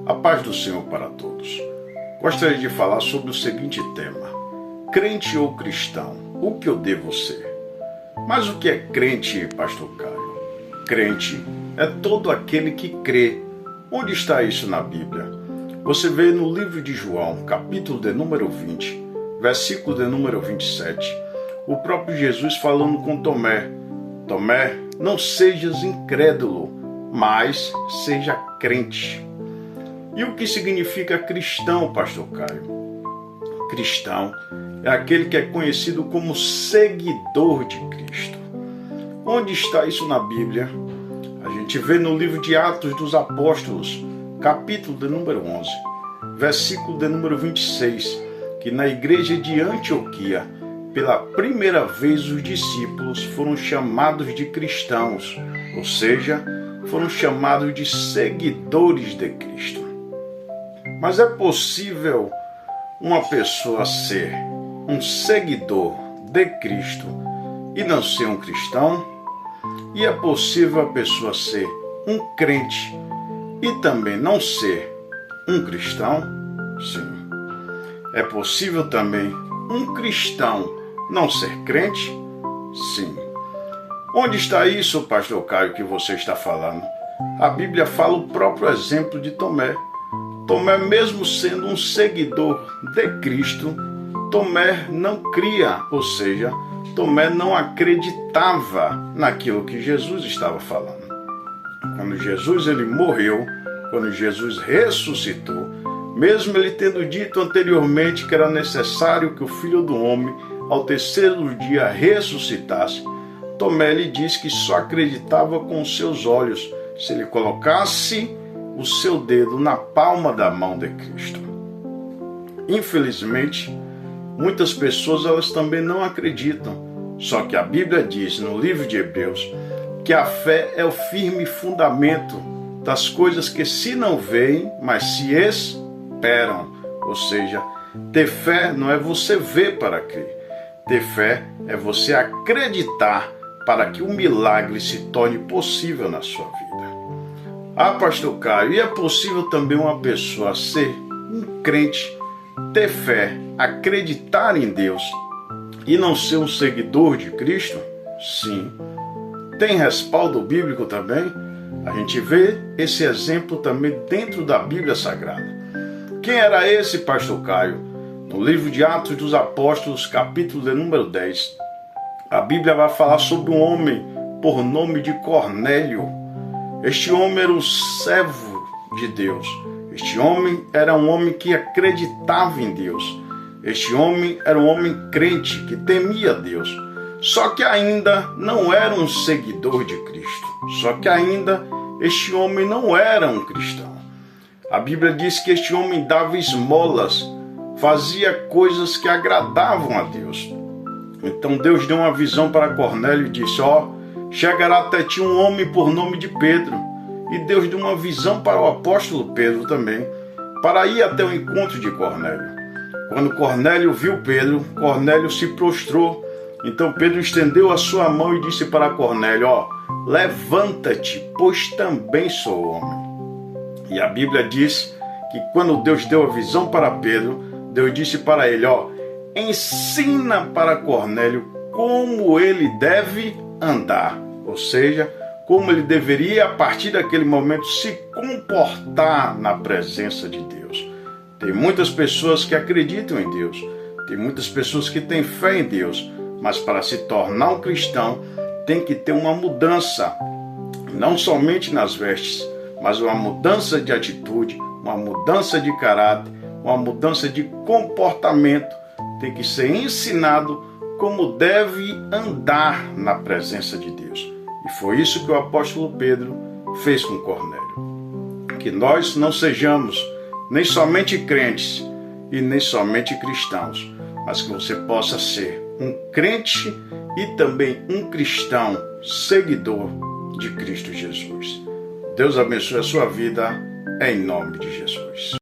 A paz do Senhor para todos. Gostaria de falar sobre o seguinte tema: crente ou cristão, o que eu devo ser? Mas o que é crente, pastor Caio? Crente é todo aquele que crê. Onde está isso na Bíblia? Você vê no livro de João, capítulo de número 20, versículo de número 27, o próprio Jesus falando com Tomé: Tomé, não sejas incrédulo, mas seja crente. E o que significa cristão, pastor Caio? Cristão é aquele que é conhecido como seguidor de Cristo. Onde está isso na Bíblia? A gente vê no livro de Atos dos Apóstolos, capítulo de número 11, versículo de número 26, que na igreja de Antioquia, pela primeira vez os discípulos foram chamados de cristãos, ou seja, foram chamados de seguidores de Cristo. Mas é possível uma pessoa ser um seguidor de Cristo e não ser um cristão? E é possível a pessoa ser um crente e também não ser um cristão? Sim. É possível também um cristão não ser crente? Sim. Onde está isso, pastor Caio, que você está falando? A Bíblia fala o próprio exemplo de Tomé. Tomé, mesmo sendo um seguidor de Cristo, Tomé não cria, ou seja, Tomé não acreditava naquilo que Jesus estava falando. Quando Jesus ele morreu, quando Jesus ressuscitou, mesmo ele tendo dito anteriormente que era necessário que o Filho do Homem, ao terceiro dia, ressuscitasse, Tomé lhe disse que só acreditava com os seus olhos, se ele colocasse o seu dedo na palma da mão de Cristo. Infelizmente, muitas pessoas elas também não acreditam. Só que a Bíblia diz no livro de Hebreus que a fé é o firme fundamento das coisas que se não veem, mas se esperam. Ou seja, ter fé não é você ver para crer. Ter fé é você acreditar para que o milagre se torne possível na sua vida. Ah, pastor Caio, e é possível também uma pessoa ser um crente, ter fé, acreditar em Deus e não ser um seguidor de Cristo? Sim. Tem respaldo bíblico também? A gente vê esse exemplo também dentro da Bíblia Sagrada. Quem era esse, pastor Caio? No livro de Atos dos Apóstolos, capítulo de número 10, a Bíblia vai falar sobre um homem por nome de Cornélio. Este homem era um servo de Deus. Este homem era um homem que acreditava em Deus. Este homem era um homem crente, que temia Deus. Só que ainda não era um seguidor de Cristo. Só que ainda este homem não era um cristão. A Bíblia diz que este homem dava esmolas, fazia coisas que agradavam a Deus. Então Deus deu uma visão para Cornélio e disse: chegará até ti um homem por nome de Pedro. E Deus deu uma visão para o apóstolo Pedro também, para ir até o encontro de Cornélio. Quando Cornélio viu Pedro, Cornélio se prostrou. Então Pedro estendeu a sua mão e disse para Cornélio: levanta-te, pois também sou homem. E a Bíblia diz que quando Deus deu a visão para Pedro, Deus disse para ele: ensina para Cornélio como ele deve andar, ou seja, como ele deveria a partir daquele momento se comportar na presença de Deus. Tem muitas pessoas que acreditam em Deus, tem muitas pessoas que têm fé em Deus, mas para se tornar um cristão tem que ter uma mudança, não somente nas vestes, mas uma mudança de atitude, uma mudança de caráter, uma mudança de comportamento. Tem que ser ensinado como deve andar na presença de Deus. E foi isso que o apóstolo Pedro fez com Cornélio. Que nós não sejamos nem somente crentes e nem somente cristãos, mas que você possa ser um crente e também um cristão seguidor de Cristo Jesus. Deus abençoe a sua vida, em nome de Jesus.